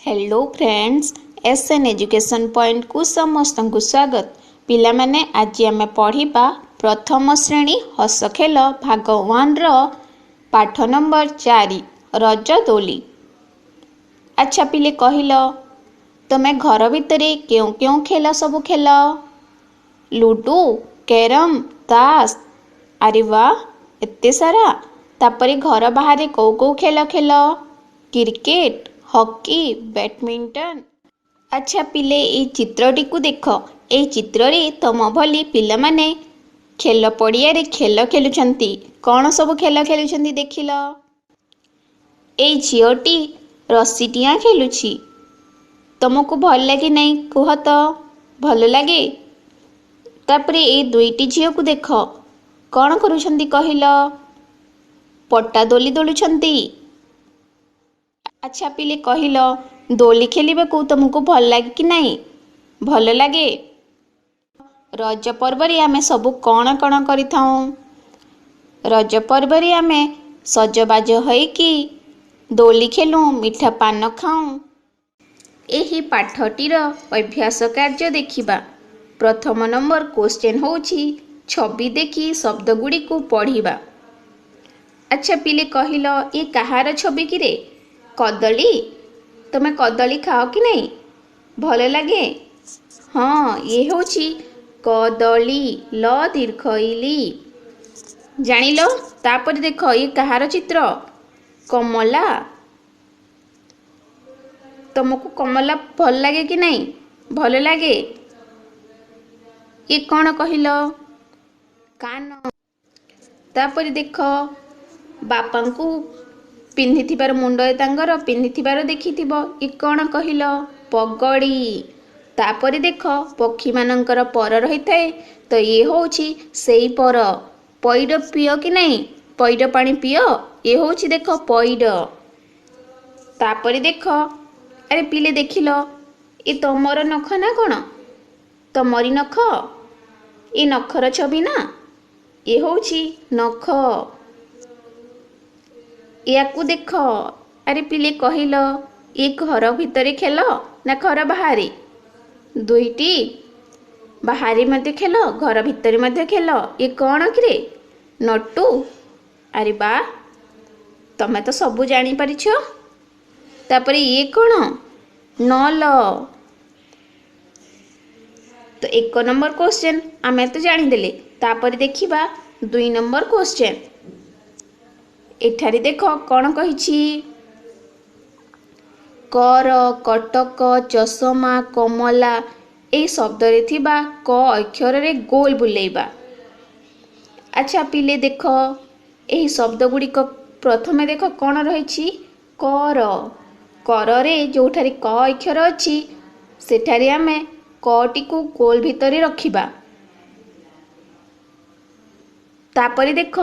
Hello friends, SN education point को समस्त को स्वागत। पिला माने आज आम पढ़ा प्रथम श्रेणी हस खेल भाग 1 पाठ नंबर 4 रज दोली। अच्छा पिले कहल, तुम घर भितर क्यों क्यों खेल सब खेल? लूडो, कैरम, ताश। अरे वाह, एते सारा। तापरे घर बाहर कौ कौ खेल खेल? Cricket, hockey, badminton. अच्छा पिले ये चित्रटी को देख। ये चित्र रे तुम भली पिला माने खेल पड़िया रे खेल खेलुछंती। कौन सब खेल खेलुछंती देखिल? ए झीटी रस्सीटिया खेलुछि। तुमको भल लगे नहीं कुह तो? भल लगे? तापरे ए दुईटी झील को देख, कौन करुछंती कहिल? पट्टा दोली दोलुछंती। अच्छा पिले कहल, दोली खेलिबा को तुमको भल लगे कि नहीं? भल लगे। रज पर्व रे आमे सब कौन कौन करिथाऊ? रज पर्व रे आमे सजबाज होइकी दोली खेलूं, मिठा पान खाऊं। एही पाठटीर अभ्यास कार्य देखिबा। प्रथम नंबर क्वेश्चन होउछि छवि देखी शब्द गुडी को पढ़िबा। अच्छा पिले कहल, ये कहार छवि कि रे? कदली। तुम कदली खाओ कि नहीं? भल लगे? हाँ, ये होची कदली, ल दीर्घ इली। जानिल? तापर देख, ये कहार चित्र? कमला। तुमको कमला भल लगे कि नहीं? भल लगे। ये कौन कहिल? कान। तापर देख, बापा को पिंधिथिबार मुंडे तांगर पिंधिथिबार देखिथिब। ये कौन कहिल? पगड़ी। तापरे देख, पक्षी मानकर पर रही थाए, तो ये होची सेई पर। पैड पियो कि नहीं? पैड पानी पियो। ये होची देख पैड। तापरे देख, अरे पिले देखिल, ये तमर नख ना कौन? तमरी नख। ये नखर छवि ना? ये होची नख। याकू देख। अरे पिले कहल, ये घर भितर खेल ना घर बाहरी? दुईटी बाहरी मध्य खेल, घर भितर मध्य खेल। ये कौन कि रे? नटू। अरे बा, तमें तो सबू जानी पारिछ। तापरे ये कौन? नल। तो 1 नंबर क्वेश्चन आमे तो जानीदेले। तापरे देखिबा 2 नंबर क्वेश्चन। एठारी देख कौन कहिछि? कर, कटक, चषमा, कमला। ए शब्द रे थिबा क अक्षर रे गोल बुलेइबा। अच्छा पिले देख, एही शब्द गुडी को प्रथमे देख कौन रहिछि? कर। कर रे जोठारी क अक्षर अछि, सेठारी आमे क टी को गोल भितरे रखिबा। तापरे देख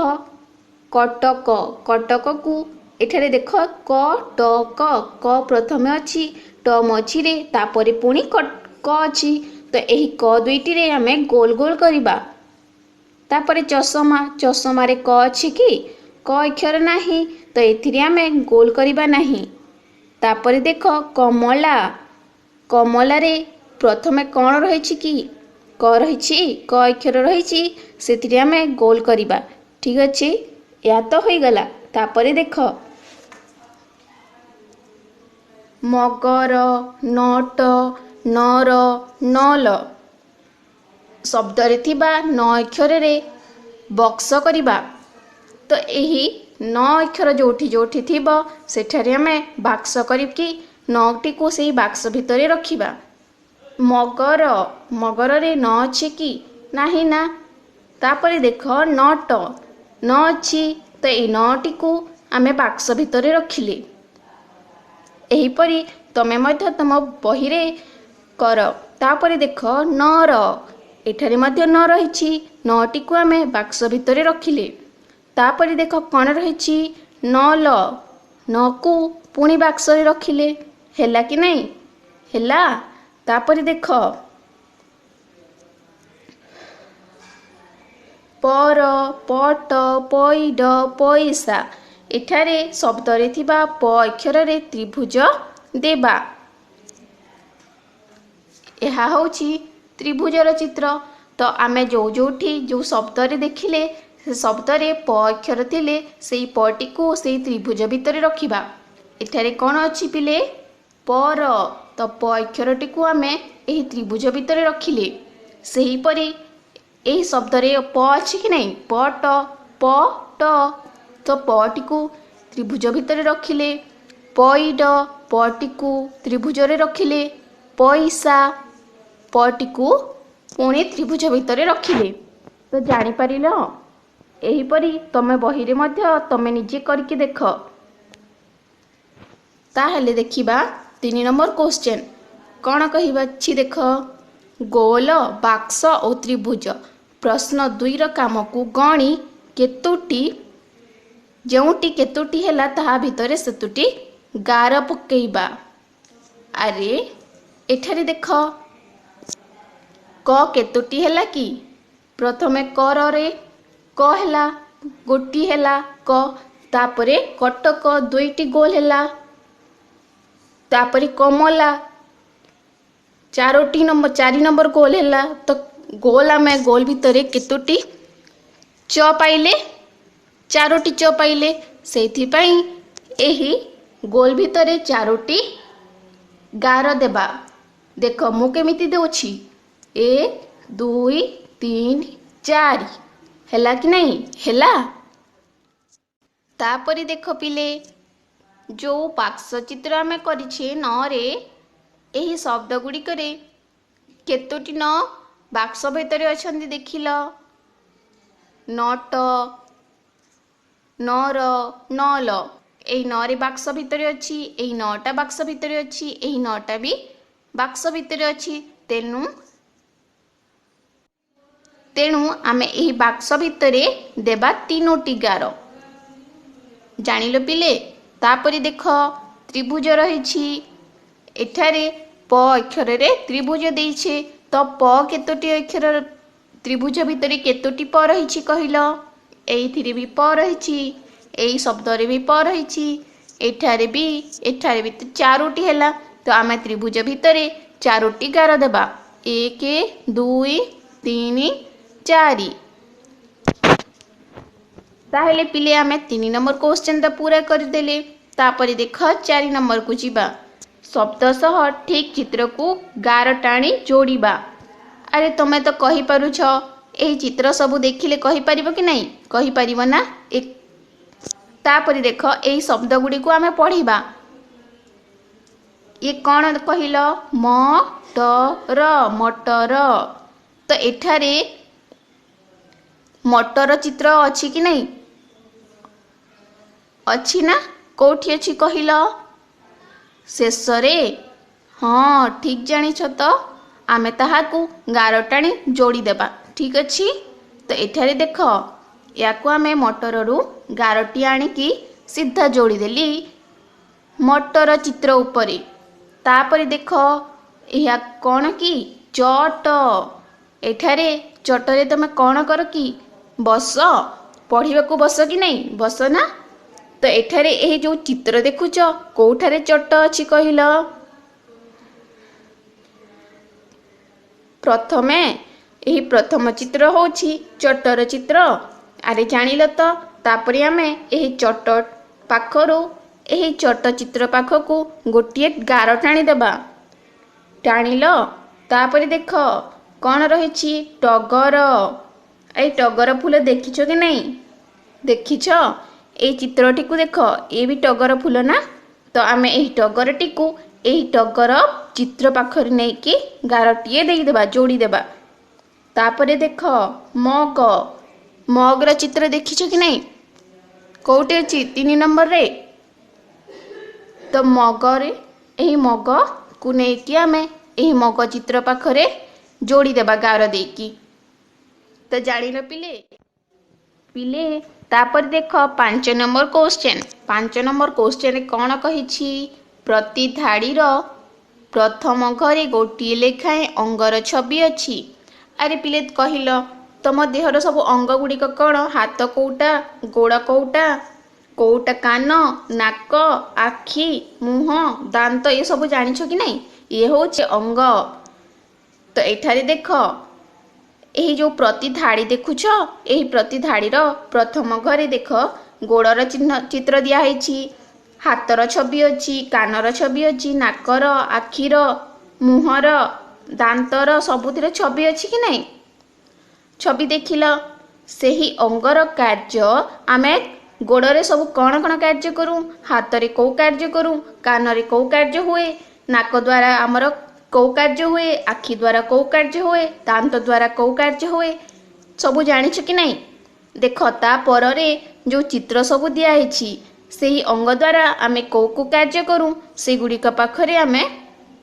कटक। कटक को एठारे देख कटक, क प्रथमे अछि, ट मझिरे, तापरे पुणी क अछि। तो एही क दुईटी रे आमे गोल गोल करिबा। तापरे चषमा। चषमा रे क अछि कि? क अक्षर नाही, तो एथिरे आमे गोल करिबा नाही। तापरे देख कमला। कमला रे प्रथमे कौन रहिछि कि? क रहिछि, क अक्षर रहिछि, सेथिरे आमे गोल करिबा। ठीक अछि, या तो होई गला। तापरे देख मगर, नट, नर, नल। शब्द रे थिबा न अक्षर रे बक्स करिबा। तो एही न अक्षर जोठी जोठी थिबो सेठारे हमें बाक्स करिकी नटी को सेही बाक्स भितरे रखिबा। मगर। मगर रे न अछि कि? नाही ना। तापरे देख नट। न अछि, तो ए नटी को आमे बाक्स भितरे रखिले। एहीपरि तमे मध्य तम बही रे कर। तापरे देख नर। एठारे मध्य न रहिछि, नटी को आमे बाक्स भितरे रखिले। तापरे देख कौन रहिछि? नल। न को पुणी बाक्स रे रखिले। हैला कि नहीं? हैला। तापरे देख पर, पट, पैड, पैसा। एठारे शब्द रे थिबा प अक्षर रे त्रिभुज देबा। ଏହା ହେଉଛି त्रिभुजर चित्र। तो आमे जो जोठी जो शब्द रे देखिले से शब्द रे प अक्षर थिले सेई प टी को सेई त्रिभुज भितर रखिबा। एठारे कोन अछि पिले पर, तो प अक्षर टी को आमे एही त्रिभुज भितर रखिले। सेही परी एही शब्द रे प अछि कि नहीं पट पट, तो प टी को त्रिभुज भितर रखिले। पैड प टी को त्रिभुज रे रखिले। पैसा प टी को पुणी त्रिभुज भितर रखिले। तो जानी पारिल एहीपरी तमे बही रे मध्य तमे निजे करके देख। ताहले देखिबा 3 नंबर क्वेश्चन कौन कहिबाछि देख। गोल बाक्स और त्रिभुज प्रश्न 2 र काम को गणी केतोटी जोटी केतोटी हैला ताहा भितरे सेतुटी गार पकेइबा। अरे एठारे देख क केतोटी हैला कि प्रथमे कर रे क हैला गोटी हैला क, तापरे कटक 2टी गोल हैला, तापरे कमला 4 नंबर गोल हैला। तो गोल आमे गोल भितरे केतोटी च पाइले 4टी च पाइले, सेथि पई एही गोल भितरे 4टी गार देबा। देख मु केमिति देउछि 1 2 3 4 हैला कि नहीं हैला। तापरे देख पिले जो बाक्स चित्र आमे करिछे न रे एही शब्द गुडी करे केतोटी न बाक्स भितरे अछंती देखिल। नट नर नल एही नरे बाक्स भितरे अछि, एही नटा बाक्स भितरे अछि, एही नटा भी बाक्स भितरे अछि। तेणु आमे एही बाक्स भितरे देबा 3टी गार। जानिलो पिले। तापरे देख त्रिभुज रहिछि एठारे प अक्षर रे त्रिभुज देइछे। तो प केतोटी अक्षर त्रिभुज भितरे केतोटी प रहिछि कहिल। एइथिरे भी प रहिछि, एई शब्द रे भी प रहिछि, एठारे भी 4टी हैला। तो आमे त्रिभुज भितरे 4टी गार देबा 1 2 3 4। ताहेले पिले आमे 3 नंबर क्वेश्चन तो पूरा कर देले। तापरे देख 4 नंबर को जीवा शब्द सह ठीक चित्र को गार टाणी जोड़िबा। अरे तमे तो कहि पारुछ एही चित्र सब देखिले कहि परिबो कि नहीं कहि परिबो ना। तापरे देख एही शब्द गुडी को आमे पढ़िबा। ये कौन कहिल मटर मटर। तो एठारे मटर चित्र अछि कि नहीं अछि ना कोठी अछि कहिल शेष रे। हाँ ठीक जानिछ। तो आमे ताहाकू गार टाणी जोड़ी देबा ठीक अछि। तो एठारे देख याकू आमे मटर रु गारटी आनिकी सीधा जोड़ी देली मटर चित्र उपरे। तापरे देख या कौन कि चट। एठारे चटरे तमे कौन कर कि बस पढ़िबा को बस कि नहीं बस ना। तो एठारे एही जो चित्र देखुच कोठारे चट अछि कहिल। प्रथमे एही प्रथम चित्र होछि चटर चित्र। अरे जानिल तो। तापरे आमे एही चट पाखरु एही चट चित्र पाखकू गोटिए गार टाणी देबा। टाणिल। तापरे देख कौन रहिछि टगर। ए टगर फूल देखिछ कि नहीं देखिछ। ए चित्रटी को देख ए भी टगर फूल ना। तो आमे एही टगरटी को एही टगर चित्र पाखरे नै कि गारटीए देई देबा जोड़ी देबा। तापरे देख मग मग र चित्र देखिछ कि नहीं कोटे अछि 3 नंबर रे। तो मग रे एही मग को नै कि आमे एही मग चित्र पाखरे जोड़ी देबा गार देकी। तो जानिल पिले पिले। तापर देख 5 नंबर क्वेश्चन 5 नंबर क्वेश्चन कौन कहिछि प्रति धाड़ी रो प्रथम घरे गोटिए लेखाएं अंगर छवि अछि। अरे पिले कहिल तम देहर सब अंग गुड़िक कौन हाथ कोउटा गोड़ कोउटा कोउटा कान नाक आखि मुह दांत ये सब जानिछ कि नहीं ये होचे अंग। तो एठारे देख यही जो प्रति धाड़ी देखुछ यही प्रति धाड़ीर प्रथम घरे देख गोड़र चिन्ह चित्र दिखाई, हाथर छवि अच्छी, कानर छवि अच्छी, नाकर, आखिर, मुहर, दांतर सबुतिर छवि अच्छी कि नहीं। छवि देखिल सही अंगर कार्य आमे गोड़े सब कौन कौन कार्य करूँ, हाथ में कौ कार्य करूँ, कान में कौ कार्य हुए, नाक द्वारा आमर कौ कार्य हुए, आखि द्वारा कौ कार्य हुए, दांत द्वारा कौ कार्य हुए सबू जानिछ कि नहीं। देख ता परे जो चित्र सब दिखाई से ही अंग द्वारा आमे कौ कौ कार्य करूँ से गुड़िक पाखरे आमे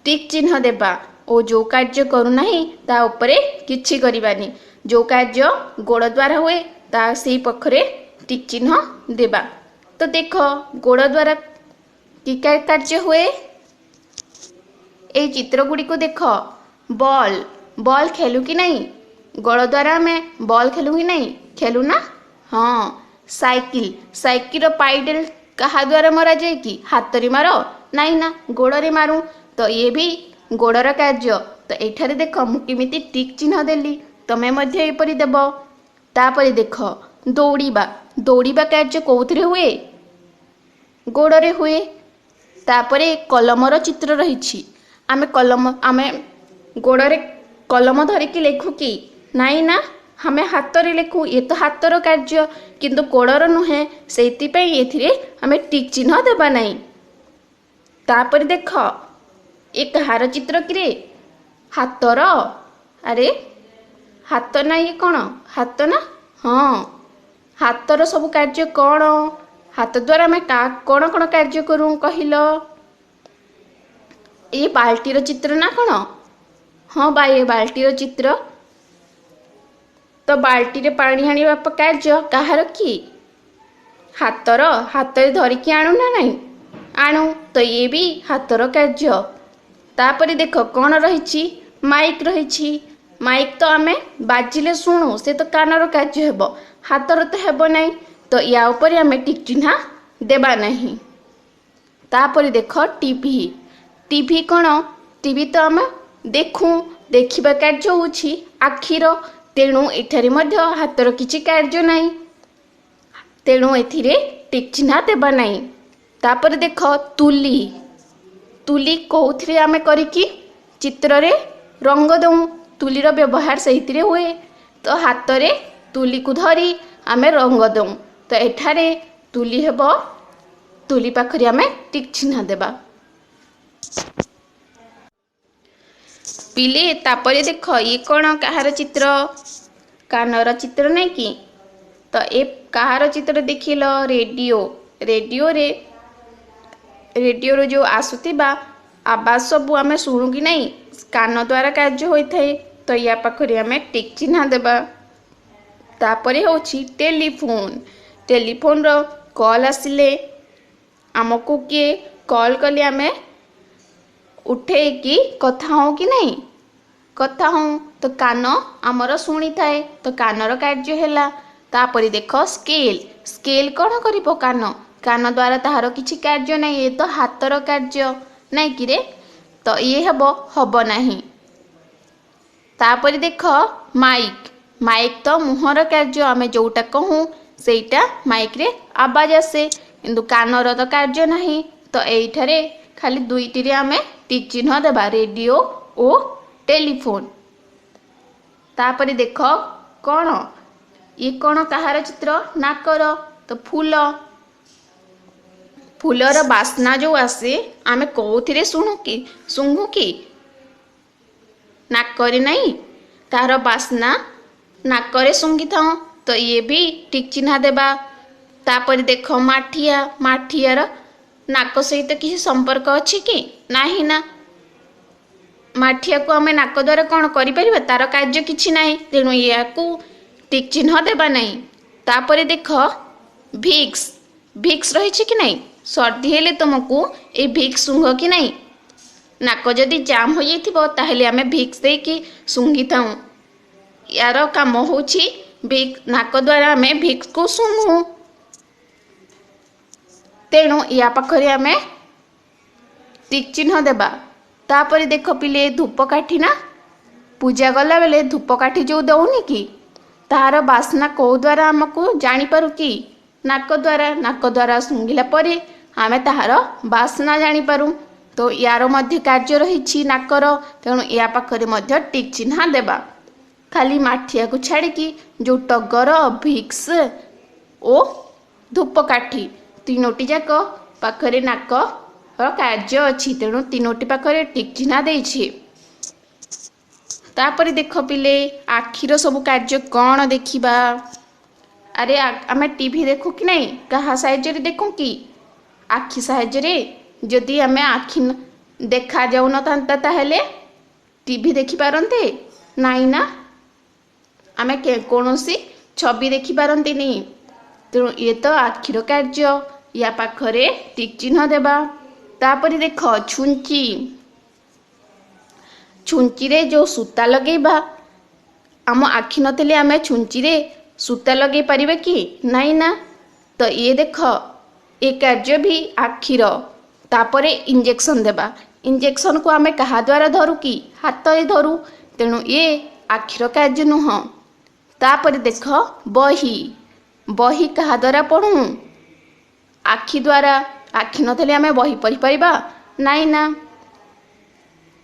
टिक चिन्ह देबा और जो कार्य करू नहीं ता उपरे किछि करिबानी। जो कार्य गोड़ द्वारा हुए ता से पाखरे टिक चिन्ह देबा। तो देख गोड़ द्वारा कि कार्य हुए ए चित्र गुड़ी को देख बॉल बॉल खेलु कि नहीं, गोड़ द्वारा हमें बॉल खेलु कि नहीं, खेलु ना। हाँ साइकिल साइकिल पाइडल कहा द्वारा मरा जाए कि हाथ रे मारो नहीं ना गोड़े मारू। तो ये भी गोड़र कार्य। तो एठारे देख मुझे टिक चिन्ह देली तमें मध्य एपरी देव। तापरे देख दौड़ीबा दौड़ीबा कार्य कौथिरे हुए, गोड़े हुए। तापरे कलमर चित्र रही आमे कलम आमे गोड़े कलम धरिकी लेखु कि नाई ना हमें हाथ रे लेखु, ये तो हाथर कार्य किंतु गोड़र नुहे से आमे टिक चिन्ह देबा नहीं। तापरे देख एक हार चित्र कि हाथर, अरे हाथ ना ये कौन हाथ ना। हाँ हाथर सब कार्य कौन, हाथ द्वारा आम कौन कौन कार्य करूँ कहल। ये बाल्टीर चित्र ना कौन। हाँ बा ये बाल्टीर चित्र। तो बाल्टी रे पानी आनिबा कार्य कहार कि हाथर, हाथ धरिकी आणु ना नहीं आणु। तो ये भी हाथर कार्य। तापरे देख कौन रही माइक रही, माइक तो आमे बाजिले शुणु से तो कानर कार्य हेब, हाथर तो हेब नहीं। तो या ऊपर आमे टिक चिन्ह देबा नहीं। तापरे देख टीवी, टीवी कौन, टीवी तो आमे देखूँ, देखिबा कार्य होछि आखिर, तेणु एठारे मध्य हाथर किछि कार्य नहीं, तेणु एथिरे टिक चिन्ह देबा नहीं। तापरे देख तुली, तुली कौथिरे आमे करिकी चित्र रे रंग दऊँ, तुलीर व्यवहार सही हुए। तो हाथ रे तुली को धरी आमे रंग दऊँ। तो एठारे तुली हेब, तुली पाखरे आमे टिक चिन्ह देबा। पिले तापरे देख ये कौन कहार चित्र, कानर चित्र नहीं कि। तो ए कहार चित्र देखिल रेडियो, रेडियो रे रेडियो रो जो आसुथिबा आवाज सब आमे शुणु कि नहीं, कान द्वारा कार्य होता है। तो या पाखरे आमे टिक चिन्ह देबा। तापरे होछि टेलीफोन, टेलीफोन रो कॉल आसिले आमको किए कॉल कले आमे उठे कि कथा हो कि नहीं, कथा हो। तो कान आमर शुणी थाए, तो कानर कार्य हैला। तापरे देख स्केल, स्केल कौन करिबो कान, कान द्वारा ताहार किछि कार्य नहीं, ये तो हाथर कार्य नहीं कि रे। तो ये हब नहीं। तापरे देख माइक, माइक तो मुहर कार्य, आमे जोटा कहूँ सेटा माइक रे आवाज आसे किंतु कानर तो कार्य नहीं। तो एठारे खाली दुईटी रे आमे टिक चिन्ह देबा, रेडियो और टेलीफोन। तापरे देख कौन ये कौन कहार चित्र, नाकर। तो फूल, फूलर बास्ना जो आसे आमे कौथिरे शुणु कि शुंघु कि नाकरे नहीं, तार बास्ना नाकरे शुंघी थाऊ। तो ये भी टिक चिन्ह देबा। तापरे देख माठिया, माठियार नाक सहित किसी संपर्क अछि कि नाही ना, माठिया को आमे नाक द्वारा कौन करि परिबा, तार कार्य किछि नाही, तेणु या को टिक चिन्ह देबा नहीं। तापरे देख भिक्स, भिक्स रही कि नहीं, सर्दी हेले तुमको ए भिक्स शुंघ कि नहीं, नाक जदि जाम हो जाइथिबो ताहेले आमे भिक्स देकी शुंघी थाऊ। यार काम होछि भिक्स, नाक द्वारा आमे भिक्स को शुंघू, तेणु या पाखरे आमे टिक चिन्ह देबा। तापरे देख पिले धूपकाठी ना, पूजा गला बेले धूपकाठी जो दौनी कि तार बास्ना कौ द्वारा आमको जानीपारू कि नाक द्वारा सुंघिला परे आमे ताहार बास्ना जानीपारू। तो यार मध्य कार्य रही नाकर, तेणु या पाखरे मध्य टिक चिन्ह देबा। खाली माठिया को छाड़ी जो टगर, भिक्स ओ धूपकाठी तीनोटी जाक पाखरे नाक कार्य अच्छी, तेणु तीनोटी पाखरे टिक चिन्ह देछि। तापरे देख पिले आखिर सब कार्य कौन देखिबा। अरे आमे टीवी देखू कि नहीं, कहा साहाय्य देखू कि आखि साहाय्य। जदि आमे आखि देखा जाऊ न था ताहेले टीवी देखि पारंते नाई ना, आमे कौनसी छवि देखि पारंते नहीं। तेणु ये तो आखिर कार्य, या पाखरे टिक चिन्ह देबा। तापरे देख छुंची, छुंची रे जो सूता लगेबा, आम आखि नथिले आमे छुंची रे सूता लगे पारिबे कि नाई ना। तो ये देख ये कार्य भी आखिर। तापरे इंजेक्शन देबा, इंजेक्शन को आमे कहा द्वारा धरू कि हाथ रे धरू, तेणु ये आखिर कार्य नुह। तापरे देख बही, बही कहा द्वारा पढ़ू, आखि द्वारा। आखि नथिले आमे बही पढ़ी परिबा नाई ना।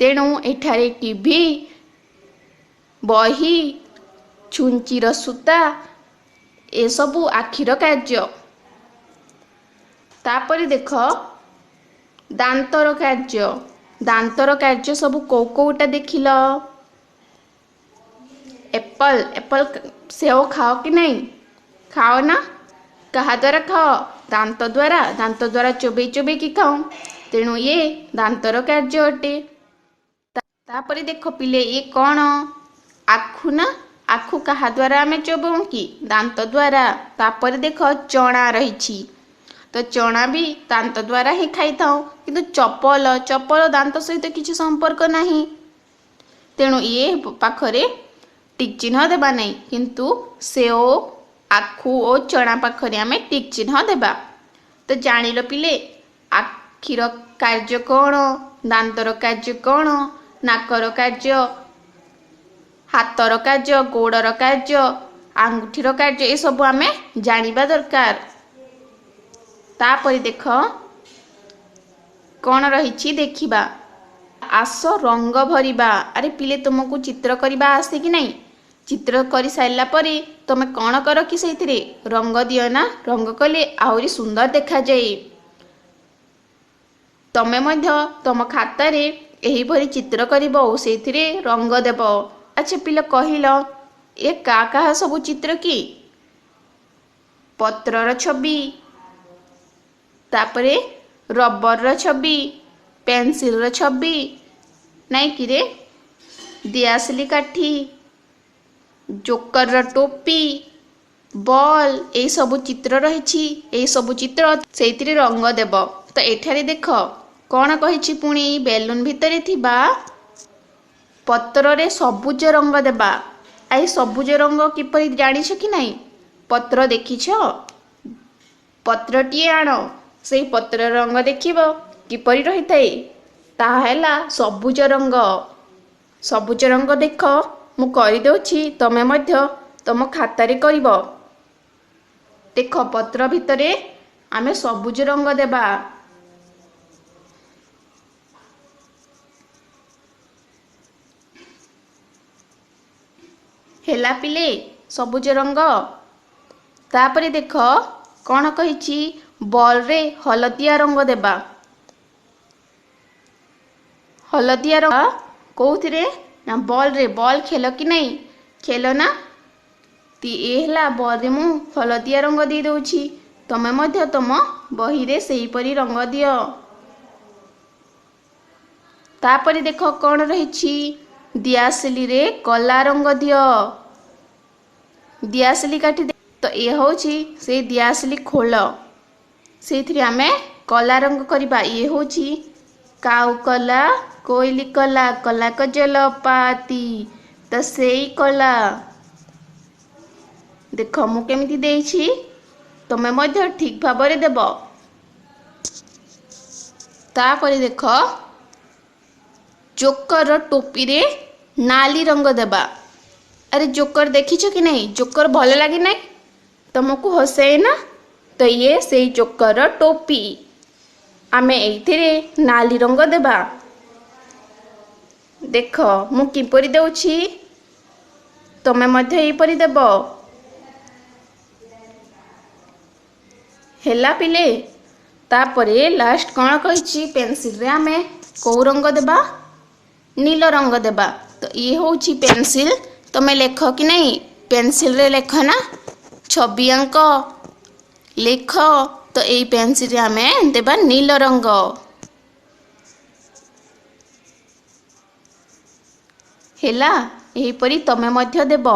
तेणु एठारे टीवी, बही, छुंचीर सूता ए सबु आखिर कार्य। तापरे देख दांतर कार्य, दांतर कार्य सबु को कोटा देखिल। एप्पल, एप्पल सेव खाओ कि नहीं, खाओ ना। कहा द्वारा खाओ, दांत द्वारा, दांत द्वारा चोबई चोबई की खाओ, तेणु ये दांतर कार्य अटे। तापरे देख पिले ये कौन, आखु ना, आखु कहा द्वारा आमे चोबऊ कि दांत द्वारा। तापरे देख चना रही, तो चना भी दांत द्वारा ही खाई थाओ, किंतु चपल, चपल दांत सहित किसी संपर्क नहीं, तेणु ये पाखरे टिक चिन्ह देबा नहीं। किंतु सेओ, आखु और चना पाखरे आमे टिक चिन्ह देबा। तो जानिल पिले आखिर कार्य कौन, दांतर कार्य कौन, नाकर कार्य, हाथर कार्य, गोड़र कार्य, आंगुठीर कार्य, ये सब आमे जानिबा दरकार। तापरे देख कौन रही देखिबा। आस रंग भरिबा। अरे पिले तुमको चित्र करबा आसे कि नहीं, चित्र कर साइला परे तुम कौन कर कि सेथिरे रंग दियो ना, रंग कले आहुरी सुंदर देखा जाए। तमे मध्य तुम खाता रे एही भरी चित्र करिबो, सेथिरे रंग देबो। अच्छा पिले कहिल ए का सब चित्र कि पत्रर छवि, तापरे रबर छवि, पेंसिल छवि नाई कि रे, दियासली काठी, जोकर टोपी, बॉल, ये सब चित्र रही। ये सब चित्र से रंग देब। तो एठारे देख कौन कही पुणी बेलून भितर थिबा पत्र रे सबुज रंग देबा। आई सबुज रंग किपरि जानिछ कि नहीं, पत्र देखिछ, पत्रटीए आण, से पत्र रंग देखिब किपरि रही थाए, ताहा हैला सबुज रंग। सबुज रंग देख मु करि देउछि, तमे मध्य तम खातारे करिब। देख पत्र भितरे आमे सबुज रंग देबा। हेला पिले सबुज रंग। तापरे देख कौन कहिछि बॉल रे हलदिया रंग देबा। हलदिया रंग कोउथिरे ना बॉल रे, बॉल खेल कि नहीं, खेल ना। ती एहला बॉल रे मु हलदिया रंग दे दउछि, तमे मध्य तम बही रे सेही परी रंग दियो। तापरे देख कौन रहिछि दियासली रे कला रंग दियो। दियासली काठी तो ये होछि से दियासली खोल, सेथिरे आमे कला रंग करिबा। ये होछि काउ कला, कोइली कला, कला कजलपाती, तो सेई कला। देख मु केमिति देछि, तमे मध्य ठीक भाबरे देब। तापरे देख जोकर टोपी रे नाली रंग देबा। अरे जोकर देखिछ कि नहीं? जोकर भल लगे ना तुमको हसे ना? तो ये से जोकर टोपी। आमे एथिरे नाली रंग देबा। देख मु किपरि देउछि, तमे मध्य एपरि देब। हेला पिले। तापरे लास्ट कौन कही पेंसिल रे आमे कौ रंग देबा? नील रंग देबा। तो ये होची पेंसिल। तमे लेख कि नहीं? पेंसिल रे लेख ना छवि अंक लेख। तो यही पेंसिल रे आमे देबा नील रंग। हेला एहीपरि तमे मध्य देब।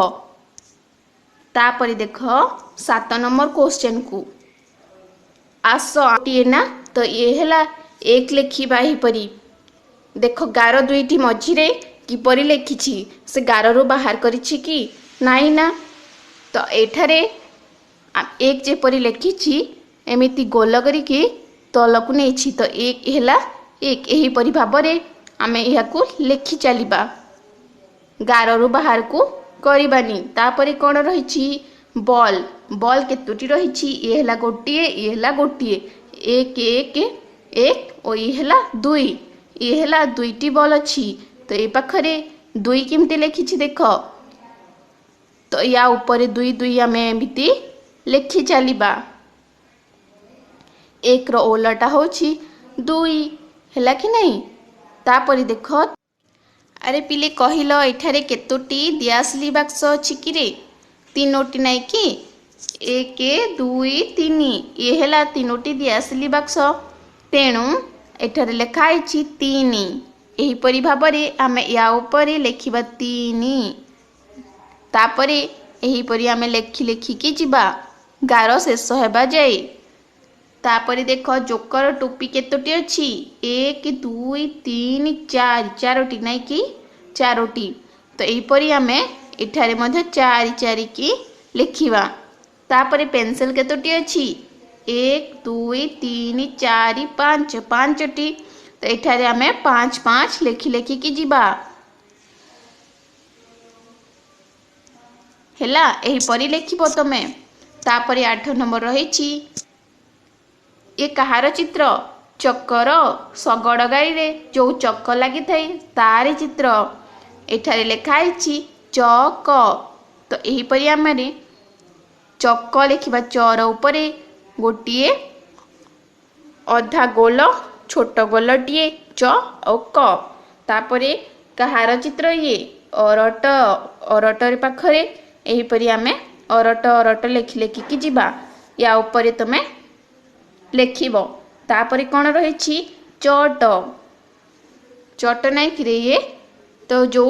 तापरे देख 7 नंबर क्वेश्चन को आस टीए ना। तो ये हेला एक लेखिबा एहीपरि। देख गार दुईटी मझिरे किपरि लेखिछि, से गार रू बाहर करिछि कि नाई ना? तो एठारे एक जेपरि लेखिछि एमिति गोल करिकि तलकु नेछि। तो एक हेला एक एहीपरि भाबरे आमे एहाकु लेखि चलिबा, गार रू बाहर को करिबानी। तापरे कोन रहिछि? बॉल। बॉल केतोटी रहिछि? ये हेला गोटिए, ये हेला गोटिए। एक एक एक और ये हेला दुई। ये हेला दुईटी बॉल अछि। तो ए पाखरे दुई केमती लेखिछि देख। तो या ऊपर दुई दुई आमे एमिति लेखि चलिबा। एक रो ओलटा होछि दुई। हेला कि नहीं? तापरे देख। अरे पिले कहिल एठारे केतोटी दियासली बाक्स अछि कि रे? तीनोटी नाई कि? 1 2 3। ये हेला तीनोटी दियासली बाक्स। तेणु एठारे लेखा आइछि 3। एहीपरि भाबरे आमे या ऊपर लेखिबा 3। तापरे एहीपरि आमे लेखि लेखिकी जिबा गार शेष हेबा जाए। तापरे देख जोकर टोपी केतोटी अछि? 1 2 3 4। चारोटी नाई कि? चारोटी। तो एहीपरि आमे एठारे मध्य 4 4 की लिखिबा। तापरे पेंसिल केतोटी अछि? 1 2 3 4 5। पांचटी। तो एठारे आमे 5 5 लेखि लेखिकी जिबा। हेला एहीपरि लेखिबो तमे। तापरे 8 नंबर रहिछि ये कहार चित्र? चक्कर शगड़ गाड़ी रे जो चक्क लगी थाए तारी चित्र। एठारे लेखा आइछि चक। तो एहीपरि आमे चक लेखिबा। चर उपरे गोटिए अधा गोल छोट गोलटिए च और क। तापरे कहार चित्र? ये अरट। अरटर पाखरे एहीपरि आमे अरट अरट लेखि लेखिकी जिबा। या उपरे तमे लेखिबो। तापरे कोन रहिछि? चट। चट नाई कि रे ये? तो जो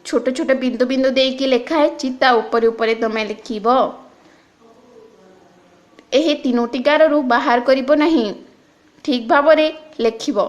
छोट छोट बिंदु बिंदु देकी लेखा है ता ऊपर ऊपर तमे लिखिबो। एहे तीनोटी गार रू बाहर करिबो नहीं, ठीक भाबरे लेखिबो।